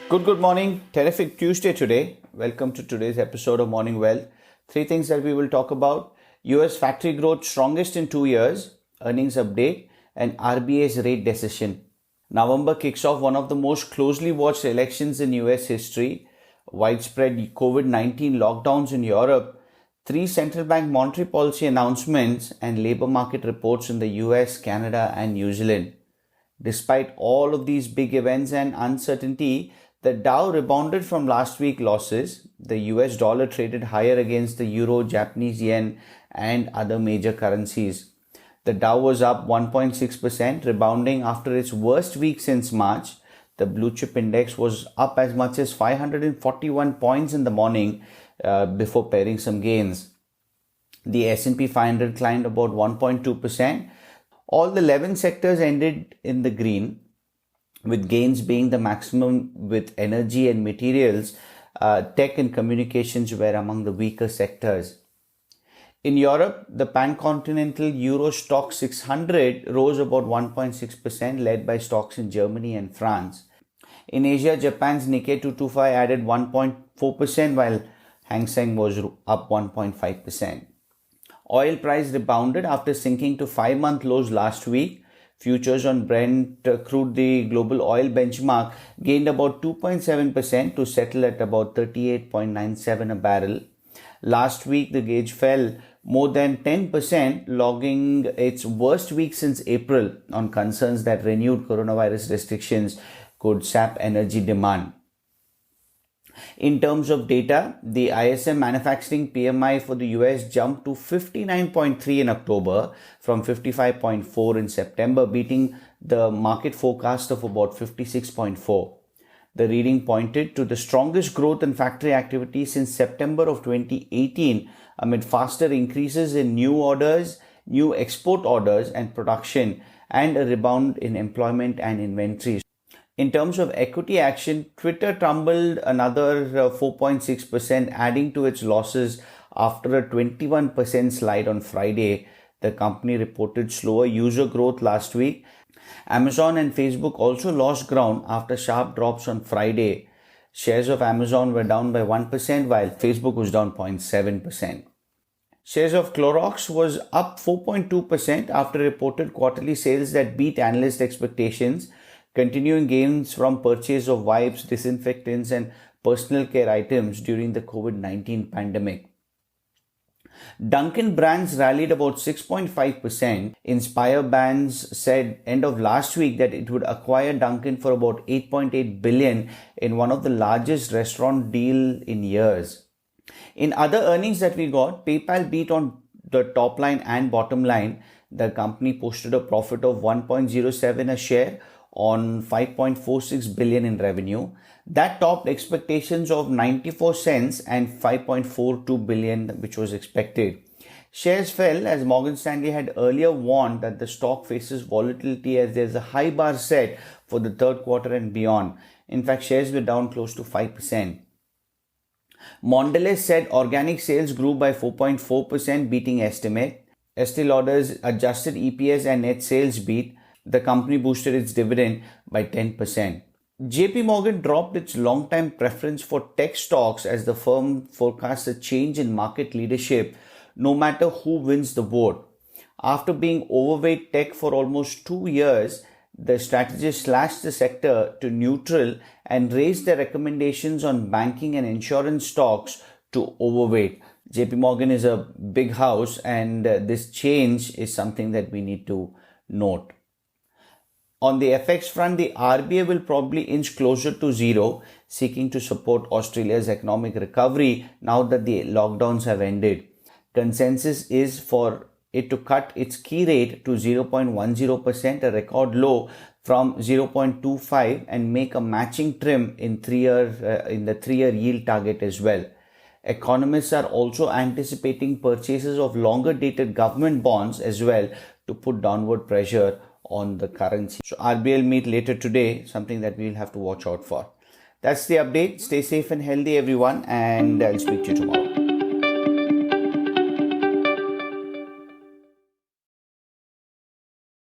Good morning. Terrific Tuesday today. Welcome to today's episode of Morning Wealth. Three things that we will talk about: US factory growth strongest in 2 years, earnings update, and RBI's rate decision. November kicks off one of the most closely watched elections in US history, widespread COVID-19 lockdowns in Europe, three central bank monetary policy announcements, and labor market reports in the US, Canada, and New Zealand. Despite all of these big events and uncertainty, the Dow rebounded from last week's losses. The US dollar traded higher against the euro, Japanese yen, and other major currencies. The Dow was up 1.6%, rebounding after its worst week since March. The blue chip index was up as much as 541 points in the morning before pairing some gains. The S&P 500 climbed about 1.2%. All the 11 sectors ended in the green, with gains being the maximum, with energy and materials. Tech and communications were among the weaker sectors. In Europe, the pan-continental Euro Stoxx 600 rose about 1.6%, led by stocks in Germany and France. In Asia, Japan's Nikkei 225 added 1.4%, while Hang Seng was up 1.5%. Oil price rebounded after sinking to 5-month lows last week. Futures on Brent crude, the global oil benchmark, gained about 2.7% to settle at about 38.97 a barrel. Last week, the gauge fell more than 10%, logging its worst week since April on concerns that renewed coronavirus restrictions could sap energy demand. In terms of data, the ISM manufacturing PMI for the US jumped to 59.3 in October from 55.4 in September, beating the market forecast of about 56.4. The reading pointed to the strongest growth in factory activity since September of 2018, amid faster increases in new orders, new export orders and production, and a rebound in employment and inventories. In terms of equity action, Twitter tumbled another 4.6%, adding to its losses after a 21% slide on Friday. The company reported slower user growth last week. Amazon and Facebook also lost ground after sharp drops on Friday. Shares of Amazon were down by 1%, while Facebook was down 0.7%. Shares of Clorox was up 4.2% after reported quarterly sales that beat analyst expectations, continuing gains from purchase of wipes, disinfectants, and personal care items during the COVID-19 pandemic. Dunkin' brands rallied about 6.5%. Inspire Brands said end of last week that it would acquire Dunkin' for about $8.8 billion in one of the largest restaurant deals in years. In other earnings that we got, PayPal beat on the top line and bottom line. The company posted a profit of 1.07 a share on 5.46 billion in revenue. That topped expectations of 94 cents and 5.42 billion, which was expected. Shares fell as Morgan Stanley had earlier warned that the stock faces volatility as there's a high bar set for the third quarter and beyond. In fact, shares were down close to 5%. Mondelez said organic sales grew by 4.4%, beating estimate. Estee Lauder's adjusted EPS and net sales beat. The company boosted its dividend by 10%. JP Morgan dropped its long-time preference for tech stocks as the firm forecasts a change in market leadership no matter who wins the vote. After being overweight tech for almost 2 years, the strategist slashed the sector to neutral and raised their recommendations on banking and insurance stocks to overweight. JP Morgan is a big house, and this change is something that we need to note. On the FX front, the RBI will probably inch closer to zero, seeking to support Australia's economic recovery now that the lockdowns have ended. Consensus is for it to cut its key rate to 0.10%, a record low, from 0.25, and make a matching trim in the 3-year yield target as well. Economists are also anticipating purchases of longer dated government bonds as well to put downward pressure on the currency. So RBI will meet later today, something that we'll have to watch out for. That's the update. Stay safe and healthy, everyone, and I'll speak to you tomorrow.